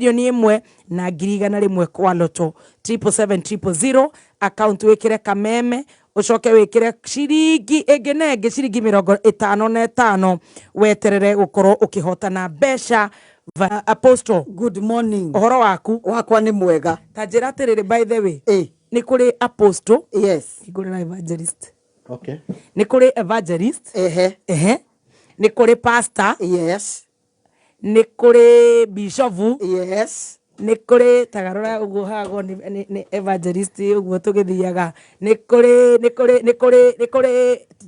milioni 1 na 100,000 kwa loto 77700 account wekire kameme ucoke wikire ciringi egenege ciringi 55 weterere gukorwo ukihotana besha. Apostle, good morning. Ohoro waku Wakwa ni mwega. Tajira atiriri, by the way, ni kuri apostle, yes, ni kuri evangelist, okay, ni kuri evangelist, ni kuri pastor, yes, ni kuri bishop, yes, ni kuri tagarora uguo hago ni evangelist uguo tugithiaga, ni kuri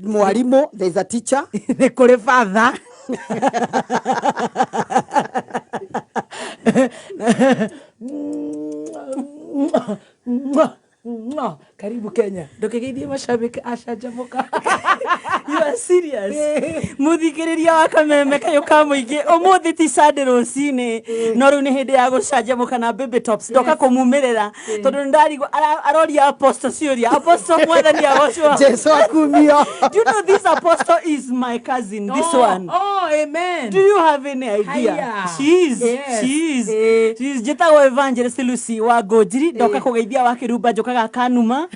mwalimu, there is a teacher, ni kuri father. Karibu Kenya. Ndokegeithie mashabiki ashajamuka. You are serious? Muthikiriria wa kameme kayo ka muingi umuthi ti Sunday rucini no ru ni hindi ya gucanjamuka na baby tops ndoka kumumirira tondu ndarigo aroria apostle ciuria apostle mwathani agocwa Jesu akumio. Do you know this apostle is my cousin, this one? Oh, amen. Do you have any idea? Hiya. She's jetago evangelist Lucy wa Gojiri ndoka kugeithia wa kirumba njokaga kanuma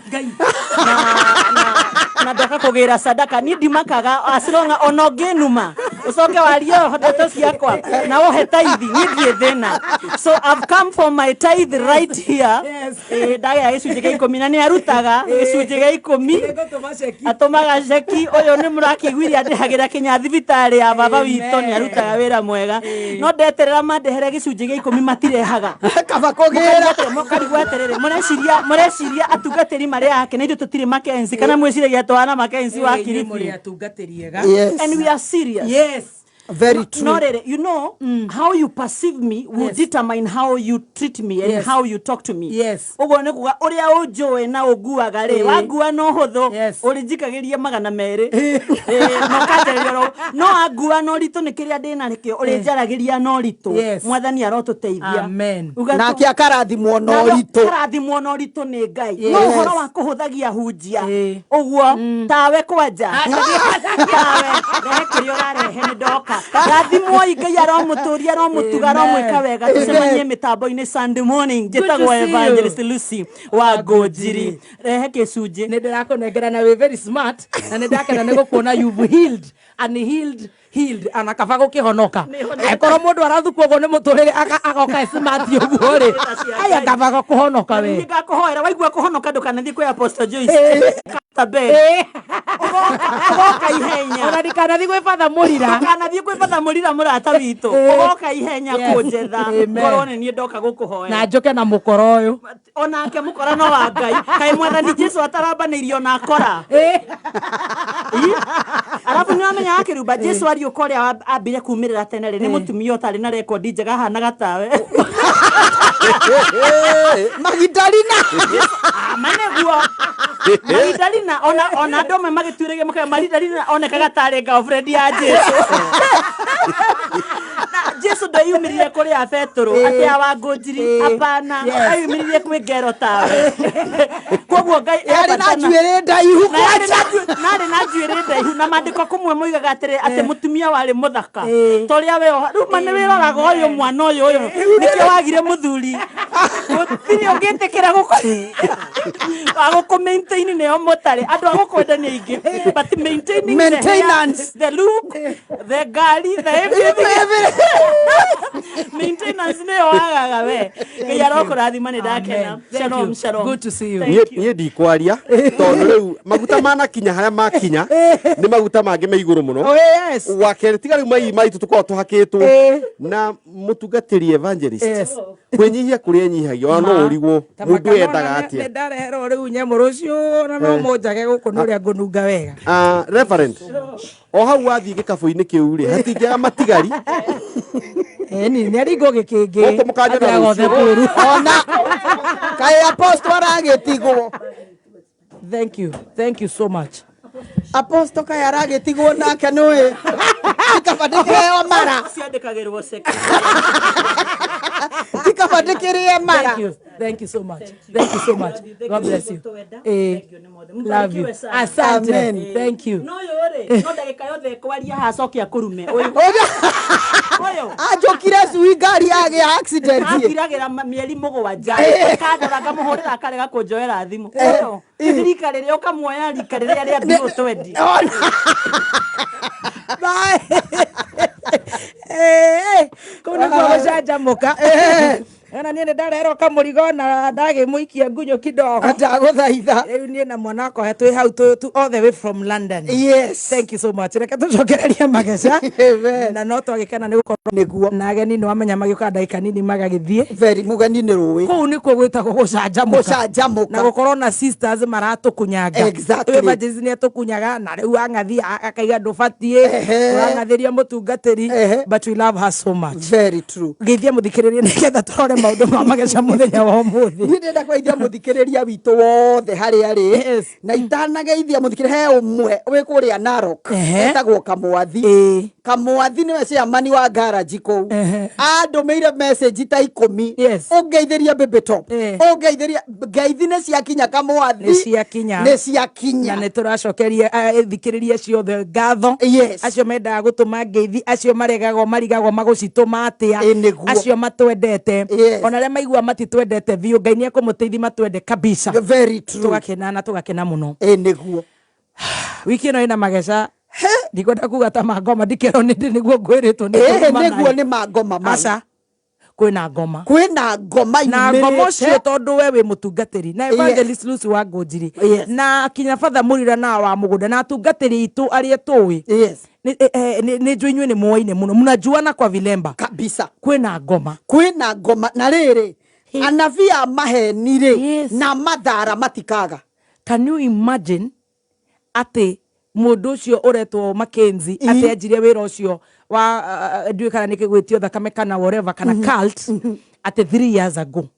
na ndoka kugira sadaka ni ndimakaga asironga onogenuma ucoke wario hoteto ciakwa na wohe tithe ni ndie thina. So I've come for my tithe right here. Ndaga gicunje gia 10 na ni arutaga gicunje gia 10 atomaga ceki uyu ni murakiguiria ndihagira kinya thibitari ya baba wito ni arutaga wira mwega no ndeterera mandehere gicunje gia 10 matirehaga kaba kugira mukarigwa terere mureciria atungatiri mari yake na ithu tutiri Makenzi kana mweciragia twana Makenzi wa Kirifi. And we are serious. Yes. Very true. No, you know, how you perceive me will determine how you treat me and how you talk to me. Yes. Ugo ne kuga uria ujoe na uguaga ri wagua no huthu urijikagiria magana meri no kajerero no agua no rito ni kiria ndina nikio urijaragiria no rito mwathani arotuteithia. Amen. Na kia karathimwo no rito. Karathimwo no rito ni Ngai. No horo wa kuhuthagia hunjia. Uguo tawe kwanja. Tawe rekirio rarehe ni ndoka. Rathimwo Ngai aromuturia aromutuga aromwika wega tucemanie mitambo-ini Sunday morning jetagwo evangelist Lucy wa Gojiri rehe kicunje ni ndirakunengera na we very smart na ndakena ni gukuona you've healed and healed anakaba gukihonoka ekoro mundu arathukwo go ni muturire agoka smart uguo ri aya ngaba kuhonoka we ngakuhoera waigua kuhonoka ndukanathie kwa Apostle Joyce tabe ogoka ihenya ona ndikanathie gwe father murira kanathie gwe father murira murata witu ogoka ihenya kunjetha ngorone ni ndoka gukuhoera na njoke na mukoro uyu onake mukora no wa Ngai kai mwathani Jesu atarambanirio na akora arabu ni amenya akirumba Jesu ari ukoria ambire kumirira tene ri ni mutumia utari na record njega hana gatawe Magdalena maneguo Magdalena ona ndome magitwirege muka Magdalena onekaga tari girlfriend ya Jesu Jesu ndayumirire kuri a Petro ati awa Gojiri apana ayumirire kwi ngero tawe koguo Ngai yari na njuire ndaihu nari na njuire ndaihu na mandiko kumwe moigaga atiri ati mutumia wari muthaka toria we ruma ni wiroraga uyu mwana uyu nikio wagire muthuri gutiri ungitikira guko maintain ne motari andu agukwendania ingi but maintenance the look the gari the everything maintenance ne wagaga we Ngai arokurathima ni ndakena shalom good to see you nie ndikwaria tondu riu maguta manakinya haria makinya ni maguta mangi me iguru muno wakere tiga riu mai maitu tuko tuhakitwo na mutungatiri evangelist kwenyihia kuri enyihagio no urigwo mundu endaga atia ndarehero riu nyamuru ucio na no munjage guku nuria ngununga wega reverend o hau wathie gikabu-ini kiu ri hatingiaga matigari ni aringo gikingi guku mukanja na ona kai apostle aragitigwo. Thank you so much. Apostle kai aragitigwo nake noe tikabadikire mara siandikagirwo secretary tikabadikire mara Thank you so much. Thank you so much. God bless you. Love you. Asante. Amen. Thank you. No yore, no ndagika yothe kwaria hacokia kurume. Oyo. Ajokire sui ngari yage accident. Akiragira mieri mugwanja. Kandora ngamuhurira akarega kunjoera thimu. Oyo. Rika rĩrĩa ũkamuoya rika rĩrĩa rĩa mbirũ 20. Bye. Kuna kwa gũcanjamũka. Ana niĩ ndarerwo kamũrigo na ndagĩmũikia ngunyũ kidogo. Ndagũthaitha. Rĩu niĩ na mwanako twĩ hau all the way from London. Yes. Thank you so much. Reke tũcokererie mageca. Amen. Na no twagĩkena nĩ gũkorwo Nĩguo. na ageni nĩ wamenya magĩũka ndagĩka nini magagĩthiĩ. Very mugeni nĩ rũĩ. Kũu nĩkuo gwĩtagwo gũcanjamũka. Gũcanjamũka. Na gũkorwo na sisters maratũkunyanga. Exactly. Rĩu evangelist nĩ atũkunyaga na rĩu ang'athi akaiga ndũbatiĩ. Ũrang'athĩria mũtungatĩri. But we love her so much. Very true. Geithia mũthikĩrĩrie nĩgetha tũrore maũndũ ma mageca mũthenya wa ũmũthĩ. Nĩ ndenda kũgeithia mũthikĩrĩria witũ wothe harĩa arĩ. Yes. Na itanageithia mũthikĩrĩria he ũmwe wĩ kũrĩa Narok. Etagwo Kamwathi. Kamwathi nĩwe chairman wa garage kũu. Andũmĩire message ta 10. Yes. Ũngeithĩria Baby Top. Ũngeithĩria ngeithi nĩ ciakinya Kamwathi. Nĩ ciakinya. Nĩ ciakinya. Na nĩ tũracokeria thikĩrĩria ciothe ngatho. Yes. Acio mendaga gũtũma ngeithi, acio marigagwo magũcitũma atĩa. Acio matwendete. Ona arĩa maigua matitwendete biũ, Ngai nĩ ekũmũteithia matwende kabisa. Very true. Tũgakena mũno. Nĩguo. Wiki ĩno ĩna mageca. Ndikwenda kuga ta mangoma ndikerwo nĩguo ngwĩrĩtwo nĩguo nĩ mangoma ma. Aca. Kwĩna ngoma. Kwĩna ngoma imĩrĩte. Na ngoma ũcio tondũ we wĩ mũtungatĩri. Na Evangelist Lucy wa Ngũnjiri. Na kinya Father Mũrira na wa Mũgũnda na atungatĩri itũ arĩa tũĩ. Yes. Nĩ njũĩ inyuĩ nĩ muoine mũno. Mnajuana kwa vilemba. Kabisa. Kwĩna ngoma. Kwĩna ngoma na rĩrĩ. Anabii a maheni rĩ na mathara matikaga. Can you imagine atĩ mũndũ ũcio ũretwo Mackenzie atenjire wĩra ũcio wa ndiũĩ kana nĩ kĩgwĩtio thakame kana whatever kana cult atĩ 3 years ago.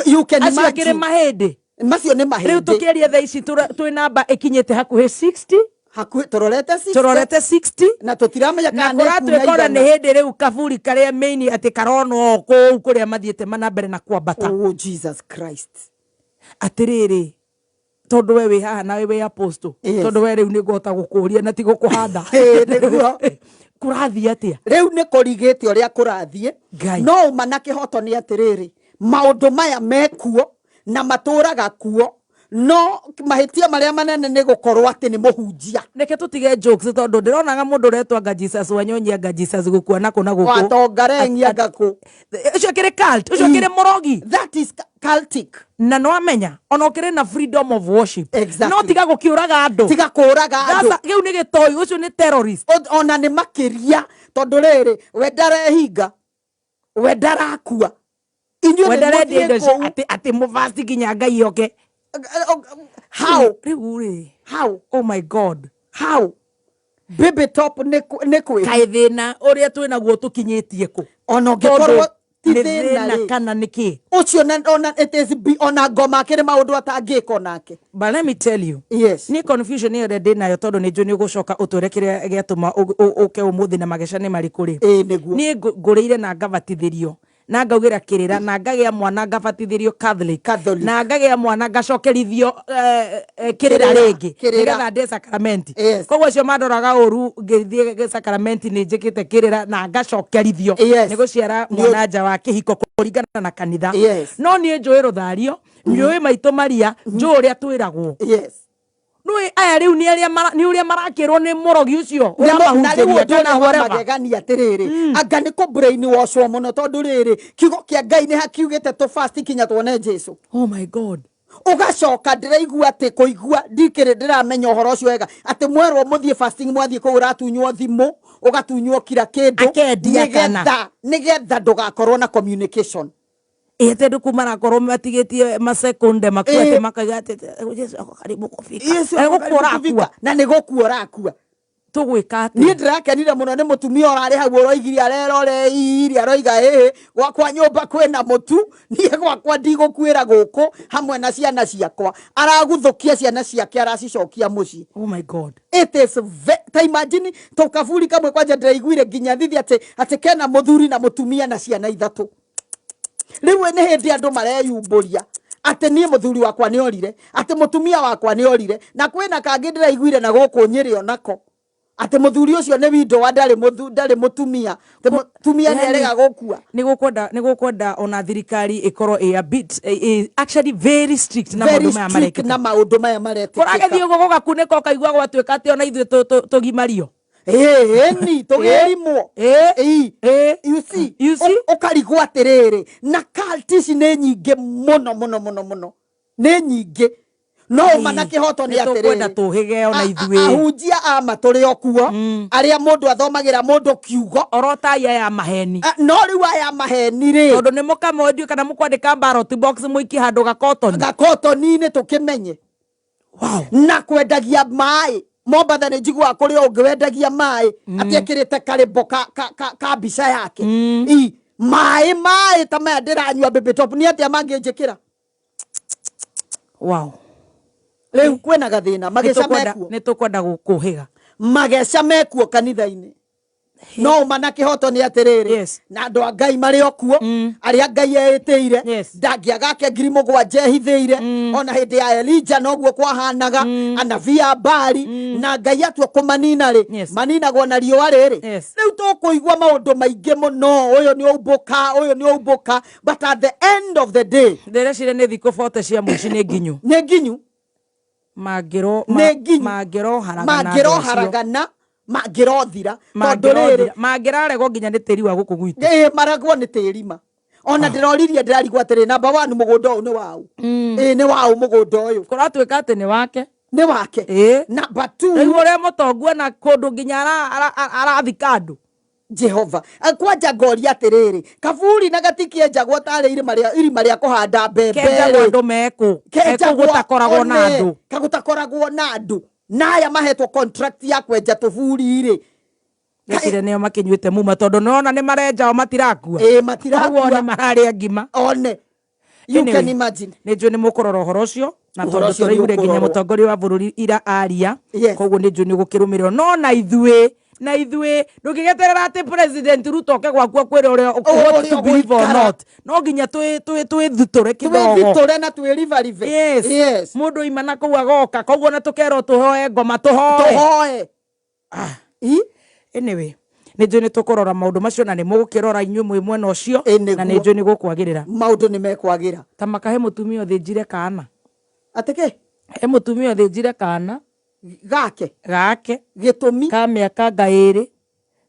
You can imagine. Acio akĩrĩ mahĩndĩ. Macio nĩ mahĩndĩ. Rĩu tũkĩaria thaa ici twĩ namba ĩkinyĩte hakuhĩ 60. Hakuhĩ tũrorete 60 na tũtiramenya kana kũratwĩkora nĩ hĩndĩ rĩu kaburi karĩa main atĩ karono kũu kũrĩa mathiĩte mana mbere na kwambata. Oh Jesus Christ. Atĩrĩrĩ tondu we wĩ haha nawe wĩ apostle. Tondu we rĩu nĩ ngũhota gũkũria na ti gũkũhanda. Nĩguo. Kũrathiĩ atĩa? Rĩu nĩ kũrigĩte ũrĩa kũrathiĩ. No uma na kĩhoto nĩ atĩrĩrĩ. Maũndũ maya mekuo na matũraga kuo. No mahĩtia marĩa manene nĩ gũkorwo atĩ nĩ mũhunjia. Reke tũtige jokes tondu ndĩronaga mũndũ ũretwanga Jesus Wanyonyi anga Jesus gũkua na kũ na gũkũ. Watongarengia ngakũ. Ũcio kĩrĩ cult, ũcio kĩrĩ mũrogi. That is cultic. Na no amenya ona ũkĩrĩ na freedom of worship. Exactly. No tiga gũkĩũraga andũ. Tiga kũũraga andũ. Sasa rĩu nĩ gĩtoi, ũcio nĩ terrorist. Ona nĩ makĩria tondu rĩrĩ we ndarehinga. We ndarakua. Inyuĩ nĩ mũthiĩ atĩ mũfasti nginya Ngai oke. How? How? Oh my God. How? Baby Top nĩ kwĩ. Kaĩ thĩna ũrĩa twĩnaguo tũkinyĩtie kũ? Ona ũngĩkorwo ti thĩna kana nĩkĩ? Ũcio ona it is ona ngoma akĩrĩ maũndũ atangĩka onake. But let me tell you. Yes. Ni confusion ĩyo ndĩnayo tondũ nĩ njũĩ nĩ ũgũcoka ũtwĩre kĩrĩa gĩatũma ũke ũmũthĩ na mageca nĩ marĩkũ rĩ. Nĩguo. Niĩ ngũrĩire na ngabatithĩrio. Na ngaugira kirira na ngagĩa mwana ngabatithĩrio Catholic na ngagĩa mwana ngacokerithio kirira rĩngĩ nĩgetha ndĩ sacrament. Koguo acio mandoraga ũru ngĩthiĩ sacrament nĩ njĩkĩte kirira na ngacokerithio nĩ gũciara mwana nja wa kĩhiko kũringana na kanitha. No niĩ njũĩ rũthario, njũĩ maitũ Maria, njũĩ ũrĩa twĩragwo. Nũĩ aya rĩu nĩ ũrĩa marakĩrwo nĩ mũrogi ũcio ũramahunjĩria kana whatever. Magegania atĩrĩrĩ anga nĩ kũ brain washwo mũno tondũ rĩrĩ kiugo kĩa Ngai nĩ hakiugĩte tũfast kinya tuone Jesu. Oh my God. Ugacoka ndĩraigua atĩ kũigua ndikĩrĩ ndĩramenya ũhoro ũcio wega atĩ mwerwo mũthiĩ fasting mwathiĩ kũu ũratunywo thimũ ũgatunywo kira kĩndũ nĩgetha ndũgakorwo na communication. Ete kuma na korwo matigĩtie masekunde makuate makaiga atĩ Jesu ako karibu kufika. Na nĩ gũkua ũrakua. Tũgwĩka atĩ. Niĩ ndĩrakenire mũno nĩ mũtumia ũrarĩ hau ũroigire arerore aroiga gwakwa nyũmba kwĩna mũtu niĩ gwakwa ndigũkuĩra gũkũ hamwe na ciana ciakwa araguthũkia ciana ciake aracicokia mũciĩ. Oh my God. It is ta imagine to kaburi kamwe kwanja ndĩraiguire nginya thithi atĩ kena mũthuri na mũtumia na ciana ithatũ. riu ne hindi andu mareyumburia ate nie muthuri wakwa ni orire ate mutumia wakwa ni orire na kwina kangi ndiraiguire na guku Nyeri onako ate muthuri ucio ne windo wa ndari mutumia te mutumia ni erega gukua ni gukwenda ona thirikari ikoro a bit actually very strict na maundu maya marekete kuragethio gogoga kuneka kaigwa gwatuika ate ona ithu tugimario ni tugerimwo you see ukarigwa atiriri na cultish ni nyinge muno ni nyinge no mana kihoto ni atiriri tukwenda tuhige ona ithwe ahunjia ama turi okuo aria mundu athomagira mundu kiugo orota ya maheni no riu aya maheni ri tondu ni mukamodio kana mukwandika ballot box muiki handu gakotoni ni tukimenye na kwendagia mai Mombatha ni njigua kuri ungiwendagia mai atiekirite karibo ka mbica yake mai ta maya ndiranyua baby top ni atia manginjikira riu kwena gathina mageca mekuo ni tukwenda gukuhiga mageca mekuo kanitha-ini no mana kihoto ni atiriri na andu a Ngai mari okuo aria Ngai eitiire ndangiagake 7,000 ehithiire ona hindi ya Elija noguo kwahanaga anabii a Baali na Ngai atua kumanina ri maninagwo na riua riri riu tukuigwa maundu maingi muno uyu ni umbuka but at the end of the day ndireciria ni thikũ 40 cia muici ni nginyu mangiroharagana mangirothira tondu riri mangiraregwo nginya ni tiri wa guku gwitu maragwo ni tirima ona ndiroririe ndirarigwa atiri number 1 mugunda uyu ni wau ni wau mugunda uyu kuratuika ati ni wake number 2 riu uria mutongua na kundu nginya arathika andu Jehova kwanja ngori atiriri kaburi na gatikienjagwo tari irima ria kuhanda mbembe kenjagwo andu meku gutakoragwo na andu kagutakoragwo na andu naya mahetwo contract ya kwenja tuburi ri gicire nio makinyuite muma tondu nona ni marenja o matirakua matirakua ni mararia ngima one you can imagine ni njui ni mukurora uhoro ucio na tondu turaigure nginya mutongoria wa bururi ira aria koguo ni njui ni gukirumirwo no na ithue ndugigeterera ati president Ruto ke gwakua kwire uria what to believe or not no nginya twithuture kidogo na twirivarive yes mundu imana kuu agoka koguo na tukero tuhoe ngoma tuhoe anyway ni njui ni tukurora maundu macio na ni mugukirora inyue mwena ucio na ni njui ni gukwagirira maundu ni mekwagira ta makahe mutumia uthinjire kana ateke he mutumia uthinjire kana gake gitumi ka miaka 2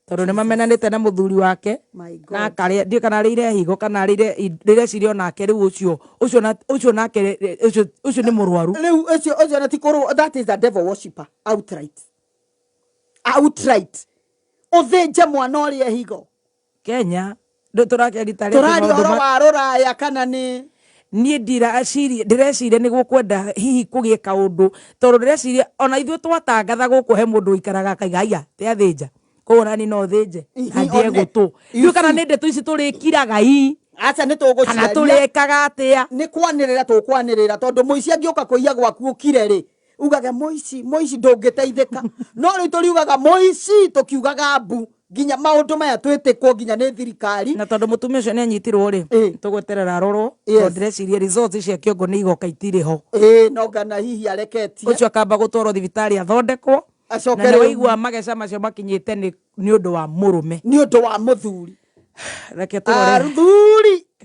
tondu ni mamenanite na muthuri wake na kare ndio kana rire higo kana rire cirio nake riu ucio nake ucio ni murwaru riu ucio na tikoro that is the devil worshipper outright uthinje mwana uria higo Kenya ndo turakerita wa ruraya kana ni nie ndireciria ni gukwenda hihi kugie kaundu tondu ndireciria ona ithuĩ twatangatha guku he mundu ikaraga kaiga aya te athinja koguo nani no thinje handie gutu iu kana ni ndeto ici turikiraga acha ni tuguciaria kana turikaga atia ni kwanirira tukwanirira tondu muici angioka kuiya gwaku ukire ri ugaga muici ndungiteithika no ri turiugaga muici tukiugaga mbu ginya maundu maya twitikwo ginya ni thirikari na tondu mutumia ucio ni anyitirwo ri tugweterera rorwo tondu ndireciria results cia kiongo ni igoka itire ho no ngana hihi areketie ucio akamba gutwarwo thibitari athondekwo na ni waigua mageca macio makinyite ni undu wa murume ni undu wa muthuri reke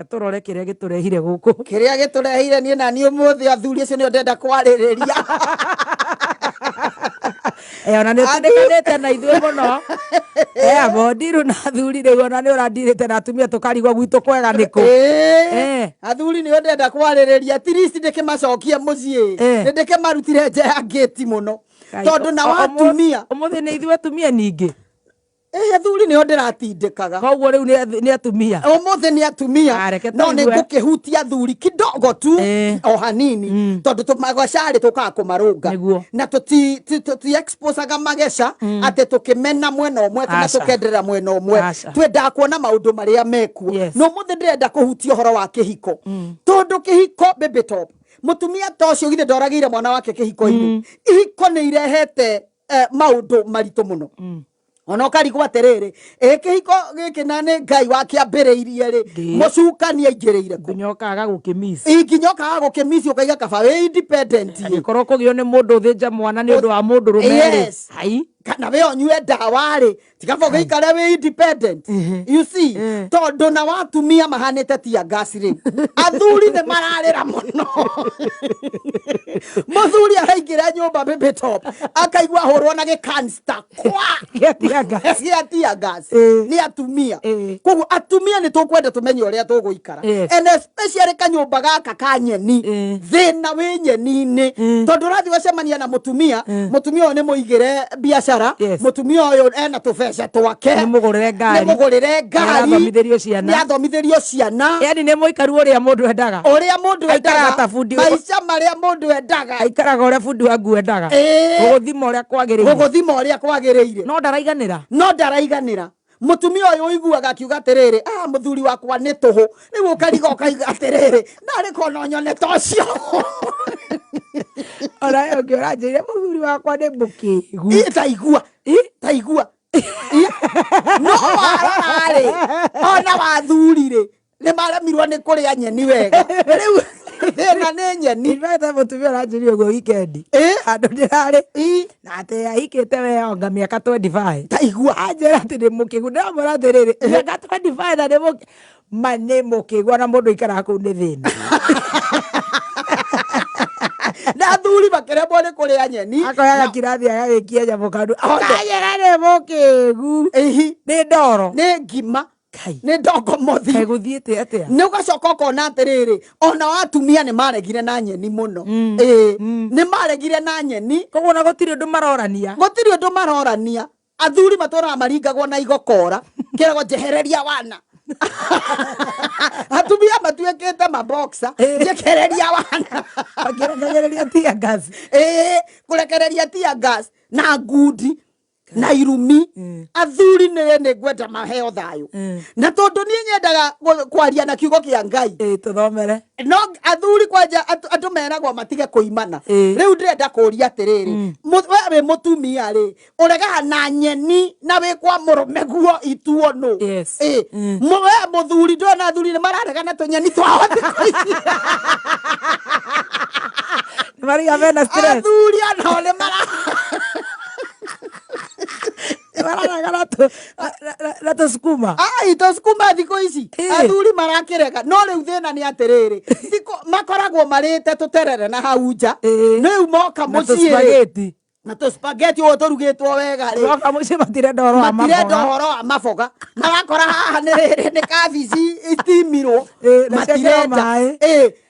turore kiria giturehire guku kiria giturehire ni na ni umuthi athuri acio ni ndenda kwaririria ona ni tundikanite na ithuĩ muno abondiru na athuri rĩu ona nĩ ũrandirĩte na atumia tũkarigwo gwitũ kwega nĩkũ athuri nĩ ndenda kwarĩrĩria at least ndĩkĩmacokia mũciĩ ndĩkĩmarutire nja ya gate mũno tondũ na watumia ũmũthĩ nĩ ithuĩ atumia ningĩ athuri nĩ ndiratindĩkaga koguo rĩu nĩ atumia ũmũthĩ nĩ atumia no nĩ ngũkĩhutia athuri kidogo tu o hanini tondũ tũmagocarĩ tũkaga kũmarũnga na tũti exposaga mageca atĩ tũkĩmena mwena ũmwe kana tũkenderera mwena ũmwe twendaga kuona maũndũ marĩa mekuo no ũmũthĩ ndĩrenda kũhutia ũhoro wa kĩhiko tondũ kĩhiko baby top mũtumia ta ũcio githĩ ndoragĩire mwana wake kĩhiko-inĩ ihiko nĩ irehete maũndũ maritũ mũno ona karigwo atiriri ikihiko giki na ni Ngai wakiambiriirie ri mucukani aingireire ku nyokaga gukimisi inginyokaga gukimisi ukaiga kaba we independent gikorwo kugio ni mundu thija mwana ni undu wa mundu rumeri hai kana we onyue dawa ri tikaba ugeikare we independent you see tondu na watumia mahanite tia gas ri athuri ne mararira muno muthuri araingira nyumba baby top akaigwa horwo na gikansta kwa tia gas ni atumia koguo atumia ni tukwenda tumenye uria tuguikara and especially kanyumba gaka ka nyeni thina we nyeni-ini tondu rathi wacemania na mutumia mutumia ni muigire biashara mutumia uyu ena tubesha twake ni mugurire ngari ni athomithirio ciana yani ni muikaru uria mundu endaga maica maria mundu endaga aikaraga uria fundi wangu endaga guguthima uria kwagiriire no ndaraiganira mutumia uyu uiguaga akiuga atiriri muthuri wakwa ni tuhu riu ukariga ukaiga atiriri ndari kona nyone tocio ora ngira njire muthuri wakwa ni mukigu taigua no wararari ona wathurire ni maremirwo ni kuria nyeni wega riu thina ni nyeni iveta mutumia aranjirie uguo weekend andu ndirari na ate ahikite weonga miaka 25 taigua anjira ati ni mukigu ndamura atiriri miaka 25 na ni mane mukigu na mundu ikara kuu ni thina na thuri bakerebo ni kuria nyeni akoyaga kirathi agagikia nyamukandu akajira ni mukigu ni ndoro ni ngima ni ndongo mothi guthiite atia ni ugacoka ukona atiriri ona watumia ni maregire na nyeni muno ni maregire na nyeni koguo na gutiri undu marorania athuri matora maringagwo na igokora kiragwo jehereria wana atumia matuekete maboxa jehereria wana kurekereria tia gas kurekereria tia gas na ngudi na irumi athuri ni gwenda maheo thayo na tondu ni nyendaga kwaria na kiugo kia Ngai tuthomere no athuri kwanja andu meragwo matige kuimana riu ndirenda kuria atiriri we mutumia ri uregaga na nyeni na we kwa murume guo ituono we muthuri ndona athuri ni mararega na tunyeni twao Maria vena stress athuri ana ole mara Rato sukuma to sukuma thiko ici athuri marakirega no riu thina ni atiriri thiko makoragwo marite tuterere na hau nja riu moka mucii na to spaghetti o turugitwo wega ri moka mucii matire ndoro amaboga na wakora haha ni kabici itimirwo matirenda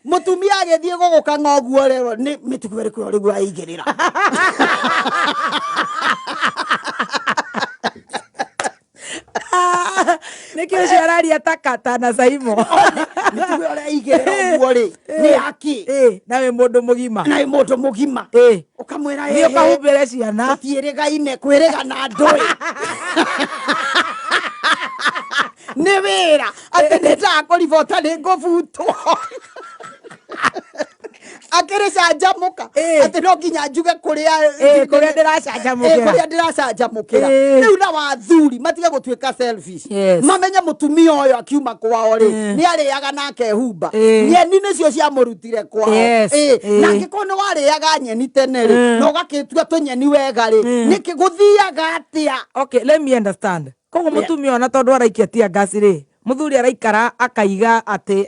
mutumia agithie guguka ngoguo rero ni mitugu iri kuo rigu aingirira nikio ciararia takata na saimo mitugu iri igirira uguo ri ni haki nawe mundu mugima ukamwira ni ukahumbire ciana tutiirigaine kwiriga na ndui ni wira ati nitakuribota ni nguvutwo akiricanjamuka ati no nginya njuge kuria ndiracanjamukira riu na wathuri matige gutuika selfish mamenye mutumia uyu akiuma kwao ri ni ariaga na akehumba nyeni nicio cia murutire kwao na ngikona wariaga nyeni tene ri no gakitua tunyeni wega ri nikiguthiaga atia okay let me understand koguo mutumia ona tondu araikia tia gas ri muthuri araikara akaiga ati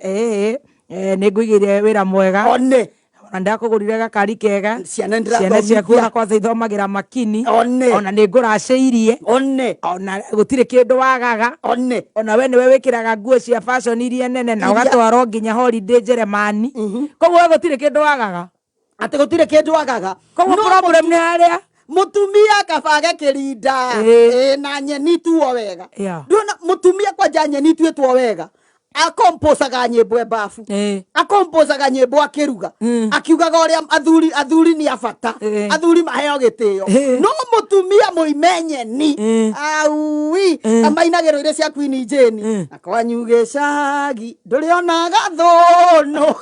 ni nguigire wira mwega one ona ndakugurire gakari kega ciana ciaku kwanza ithomagira makini ona ni nguraceirie ona gutire kindu wagaga ona we niwe wikiraga nguo cia fashion iria nene na ugatwaro nginya holiday Jeremani koguo gutire kindu wagaga ati gutire kindu wagaga koguo problem ni haria mutumia kabage kirinda na nyeni tuo wega ndona mutumia kwanja nyeni tuetwo wega akomposaga nyimbo bafu akomposaga nyimbo akiruga akiugaga uria athuri ni abata athuri maheo gitio no mutumia muimenye ni aui amainagiro ire cia Queen Jane akwanyuge cagi nduri ona gathono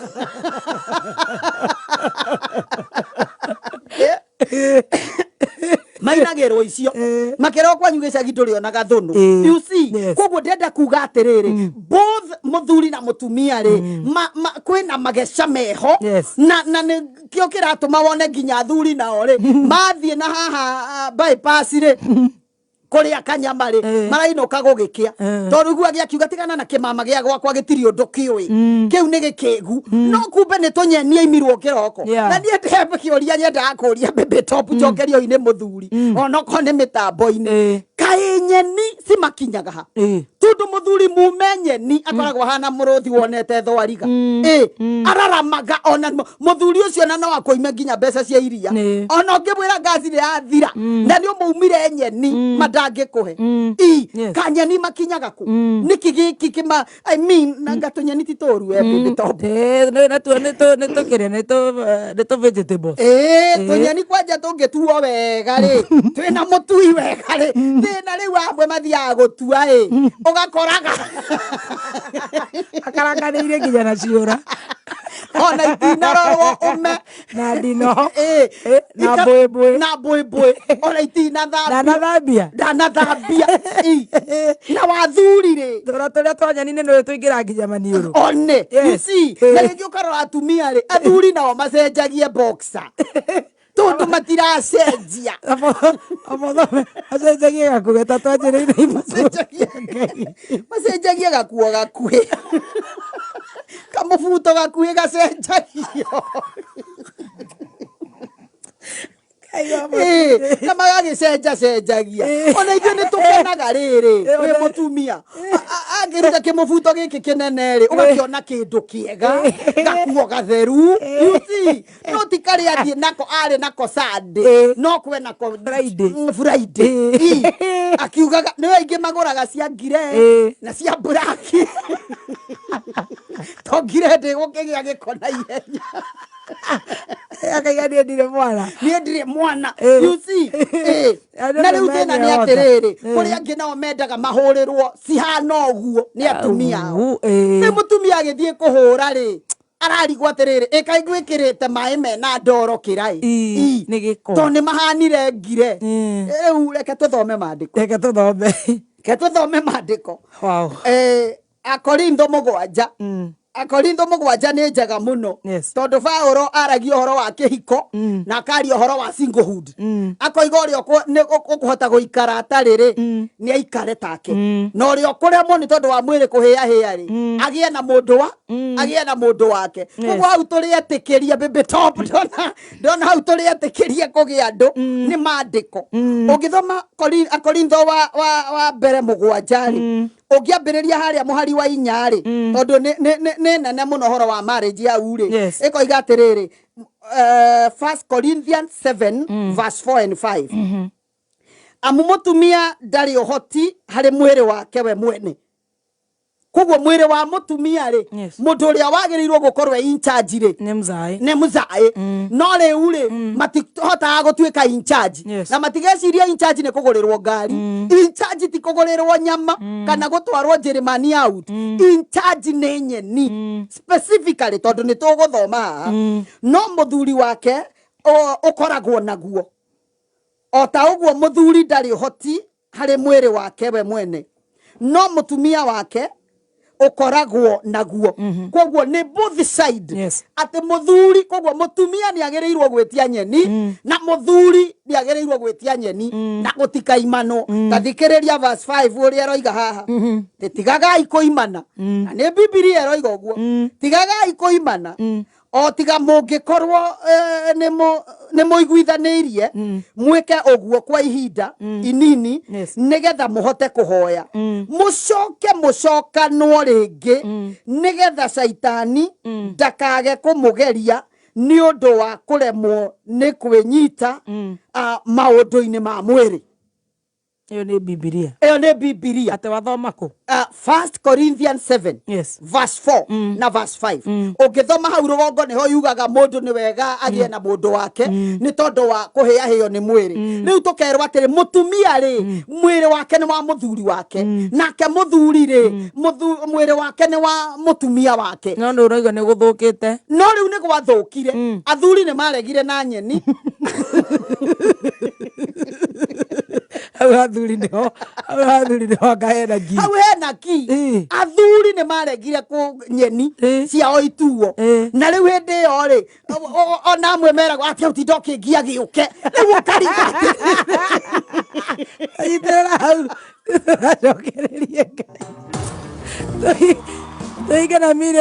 mainagirwo icio makero kwanyu gicagi nduri ona gathunu you see koguo ndenda kuga atiriri both muthuri na mutumia ri kwina mageca meho na kio kiratuma wone nginya athuri nao ri mathie na haha bypass ri kuria kanyama ri marainoka gugikia tondu igua giakiuga tigana na kimama gia gwakwa gitiri undu kiui kiu ni gikegu no kumbe ni tunyenia imirwo kiroko na nie ndembe kiuria nyenda akuria bebe top njokerio ine muthuri ona ko ni mitambo-ini kai nyeni simakinyaga ha tundu muthuri mumenyeni akoragwo hana muruthi wonete thwariga araramaga ona muthuri ucio na no akoime nginya mbeca cia iria ona ngibwira ngaci ri athira na ni umuumire nyeni madangikuhe kanyeni makinyaga ku niki giki kima I mean ngatunyeni titoru bebe top neto vegetables tunyeni kwanja tungetuo wega ri twina mutui wega ri thina riu amwe mathiaga gutua ugakoraga akaranganĩire nginya na ciũra ona itinarorwo ume na ndino na mbwĩmbwĩ ona ndanathambia na wathuri ri tũrĩa twa nyeni-inĩ nĩ tũingĩra nginya maniũrũ one you see na rĩngĩ ũkarora atumia ri athuri nao macenjagie boxer tondu matiracenjia acenjagie gakũgeta twanjĩrĩire macenjagie gakuo gakuhĩ kamubuto gakuhĩ gacenjagio na magagicenjacenjagia ona ithuĩ nĩ tũkenaga rĩrĩ wĩ mũtumia angĩruta kĩmũbuto gĩkĩ kĩnene rĩ ũgakĩona kĩndũ kĩega gakuo gatheru no ti karĩa athiĩ nako arĩ nako Sunday no kwe nako Friday akiugaga nĩ aingĩ magũraga cia ngire na cia black to ngire ndĩgũkĩgĩa gĩko na ihenya akaiga ndire mwana you see na riu thina ni atiriri kuria angi nao mendaga mahũrĩrwo cihana uguo ni atumia ao ni mutumia agithie kuhura ri ararigwo atiriri ikaigwikirite mai mena ndoro kirai ni giko to ni mahanire ngire riu reke tuthome mandiko wow Akorintho 7 Akorintho 7 nĩ njega muno tondu Paulo aragia uhoro wa kihiko na akaria uhoro wa singlehood akoiga uria ukuhota guikara atariri ni aikare take na uria ukuremwo ni tondu wa mwiri kuhia hia ri agie na mundu wake koguo hau turi etikiria bebe top ndona hau turi etikiria kugia andu ni mandiko ungithoma Akorintho wa mbere 7 ri ugiambiriria haria muhari wa 4 ri tondu ni nene muno horo wa marriage ya uri ikoiga atiriri 1 Corinthians 7 verse 4 and 5 amu mutumia ndari uhoti hari mwiri wake we mwene koguo mwiri wa mutumia ri mundu uria wagirirwo gukorwo in charge ri ne muzai no riu ri matihota gutuika in charge na matigeciria in charge ni kugurirwo ngari in charge ti kugurirwo nyama kana gutwarwo Jeremani out in charge ni nyeni specifically tondu ni tuguthoma no muthuri wake ukoragwo naguo ota uguo muthuri ndari hoti hari mwiri wake we mwene no mutumia wake ukoragwo naguo koguo ni both side ati muthuri koguo mutumia ni agereirwo gwetia nyeni na muthuri ni agereirwo gwetia nyeni na gutikaimano tathikiriria verse 5 uria roiga haha titigagai kuimana na ni Biblia roiga uguo tigagai kuimana o tiga mungikorwo ni muiguithanirie mwike uguo kwa ihinda inini nigetha muhote kuhoya mucokanwo ringi nigetha Saitani ndakage kumugeria ni undu wa kuremwo ni kwinyita maundu-ini ma mwiri. Iyo ni Biblia. Ate wathoma ku? 1 Corinthians 7 verse 4 na verse 5. Ungithoma hau rugongo niho yugaga mundu ni wega agie na mundu wake ni tondu wa kuhia hiyo ni mwiri. Riu tukerwa atiri mutumia ri mwiri wake ni wa muthuri wake nake muthuri ri mwiri wake ni wa mutumia wake. No nduroiga ni guthukite. No riu ni gwathukire athuri ni maregire na nyeni athuri nĩho ngahena ngi hau hena ki athuri nĩ maregire kũ nyeni ciao ituo na rĩu hĩndĩ ĩyo rĩ ona amwe meragwo atĩ hau tinda ũkĩngia gĩũke rĩu ũkariga anyitĩrĩra hau tũracokererie Ngai tũingĩ na mire